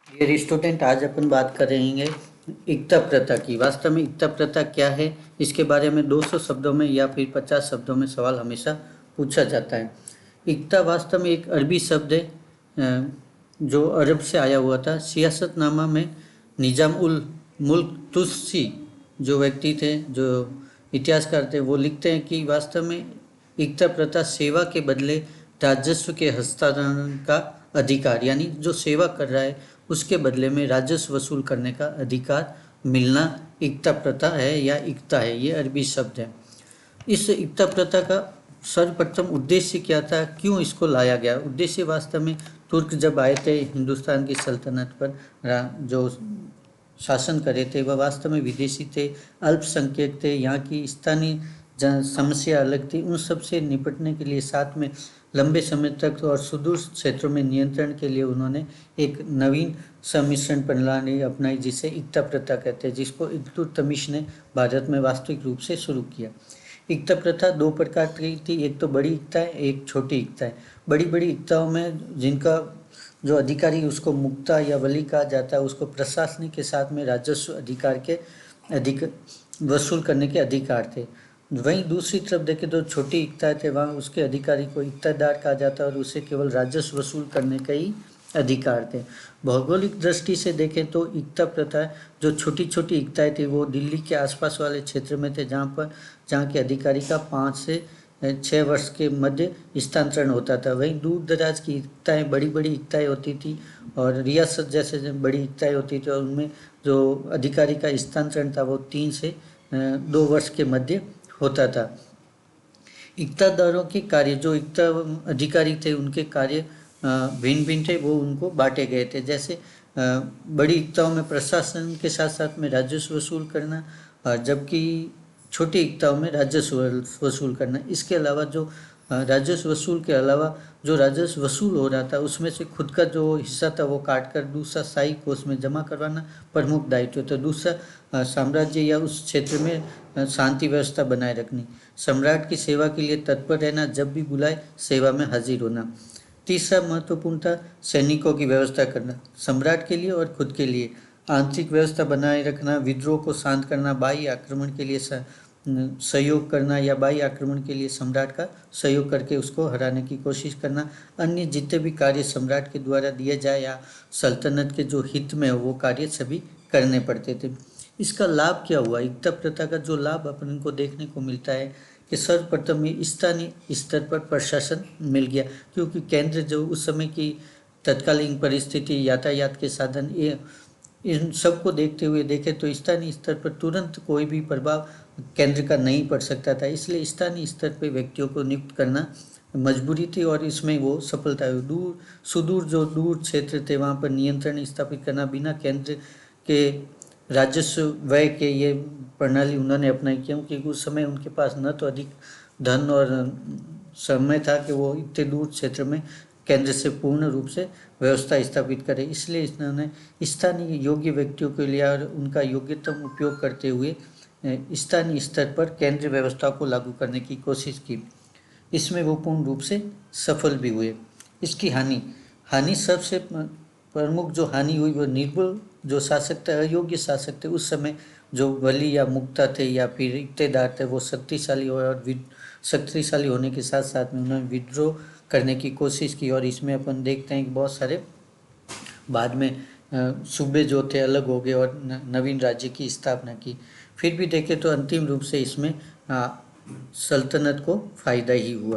Dear student, आज अपन बात करेंगे इक्ता प्रथा की। वास्तव में इक्ता प्रथा क्या है, इसके बारे में 200 शब्दों में या फिर 50 शब्दों में सवाल हमेशा पूछा जाता है। इक्ता वास्तव में एक अरबी शब्द है, जो अरब से आया हुआ था। सियासतनामा में निज़ाम उल मुल्क तुसी जो व्यक्ति थे, जो इतिहासकार थे, वो लिखते हैं कि वास्तव में इक्ता प्रथा सेवा के बदले राजस्व के हस्तांतरण का अधिकार, यानी जो सेवा कर रहा है उसके बदले में राजस्व वसूल करने का अधिकार मिलना इक्ता प्रथा है या इक्ता है। ये अरबी शब्द है। इस इक्ता प्रथा का सर्वप्रथम उद्देश्य क्या था, क्यों इसको लाया गया? उद्देश्य वास्तव में तुर्क जब आए थे हिंदुस्तान की सल्तनत पर, जो शासन करे थे, वह वास्तव में विदेशी थे, अल्पसंख्यक थे, यहाँ की स्थानीय जन समस्या अलग थी। उन सब से निपटने के लिए साथ में लंबे समय तक और सुदूर क्षेत्रों में नियंत्रण के लिए उन्होंने एक नवीन सम्मिश्रण प्रणाली अपनाई, जिसे इक्ता प्रथा कहते हैं, जिसको इल्तुतमिश ने भारत में वास्तविक रूप से शुरू किया। इक्ता प्रथा दो प्रकार की थी, एक तो बड़ी इक्ता है, एक छोटी इक्ता है। बड़ी बड़ी इक्ताओं में जिनका जो अधिकारी उसको मुक्ता या वली कहा जाता है, उसको प्रशासनिक के साथ में राजस्व अधिकार के अधिक वसूल करने के अधिकार थे। वहीं दूसरी तरफ देखें तो छोटी इक्ता थे, वहाँ उसके अधिकारी को इक्तादार कहा जाता है और उसे केवल राजस्व वसूल करने का ही अधिकार थे। भौगोलिक दृष्टि से देखें तो इक्ता प्रथा जो छोटी छोटी इक्ताएँ थी वो दिल्ली के आसपास वाले क्षेत्र में थे, जहाँ के अधिकारी का 5 से 6 वर्ष के मध्य स्थानांतरण होता था। वहीं दूर दराज की इक्ताएँ बड़ी बड़ी इक्ताएँ होती थी और रियासत जैसे बड़ी इक्ताएँ होती थी, और उनमें जो अधिकारी का स्थानांतरण था वो 3 से 2 वर्ष के मध्य होता था। इक्तादारों के कार्य, जो इक्ता अधिकारी थे उनके कार्य भिन्न भिन्न थे, वो उनको बांटे गए थे। जैसे बड़ी इक्ताओं में प्रशासन के साथ साथ में राजस्व वसूल करना, जबकि छोटी इक्ताओं में राजस्व वसूल करना। इसके अलावा जो राजस्व वसूल के अलावा जो राजस्व वसूल हो रहा था उसमें से खुद का जो हिस्सा था वो काट कर दूसरा शाही कोष में जमा करवाना प्रमुख दायित्व था। दूसरा साम्राज्य या उस क्षेत्र में शांति व्यवस्था बनाए रखनी, सम्राट की सेवा के लिए तत्पर रहना, जब भी बुलाए सेवा में हाजिर होना। तीसरा महत्वपूर्ण था सैनिकों की व्यवस्था करना, सम्राट के लिए और खुद के लिए। आंतरिक व्यवस्था बनाए रखना, विद्रोह को शांत करना, बाह्य आक्रमण के लिए सहयोग करना या बाह्य आक्रमण के लिए सम्राट का सहयोग करके उसको हराने की कोशिश करना। अन्य जितने भी कार्य सम्राट के द्वारा दिए जाए या सल्तनत के जो हित में हो वो कार्य सभी करने पड़ते थे। इसका लाभ क्या हुआ? इक्ता प्रथा का जो लाभ अपन को देखने को मिलता है कि सर्वप्रथम ये स्थानीय स्तर पर प्रशासन मिल गया, क्योंकि केंद्र जो उस समय की तत्कालीन परिस्थिति, यातायात के साधन, ये इन सबको देखते हुए देखें तो स्थानीय स्तर पर तुरंत कोई भी प्रभाव केंद्र का नहीं पड़ सकता था। इसलिए स्थानीय स्तर पर व्यक्तियों को नियुक्त करना मजबूरी थी और इसमें वो सफलता हुई। दूर क्षेत्र थे वहाँ पर नियंत्रण स्थापित करना बिना केंद्र के राजस्व व्यय के, ये प्रणाली उन्होंने अपनाई, क्योंकि उस समय उनके पास न तो अधिक धन और समय था कि वो इतने दूर क्षेत्र में केंद्र से पूर्ण रूप से व्यवस्था स्थापित करे। इसलिए इन्होंने स्थानीय योग्य व्यक्तियों के लिए और उनका योग्यतम उपयोग करते हुए स्थानीय स्तर पर केंद्रीय व्यवस्था को लागू करने की कोशिश की। इसमें वो पूर्ण रूप से सफल भी हुए। इसकी हानि सबसे प्रमुख जो हानि हुई वो निर्बल जो शासक थे, अयोग्य शासक थे उस समय, जो वली या मुक्ता थे या फिर इक्तेदार थे, वो शक्तिशाली हुए और शक्तिशाली होने के साथ साथ में उन्होंने विद्रोह करने की कोशिश की। और इसमें अपन देखते हैं कि बहुत सारे बाद में सूबे जो थे अलग हो गए और नवीन राज्य की स्थापना की। फिर भी देखें तो अंतिम रूप से इसमें सल्तनत को फायदा ही हुआ।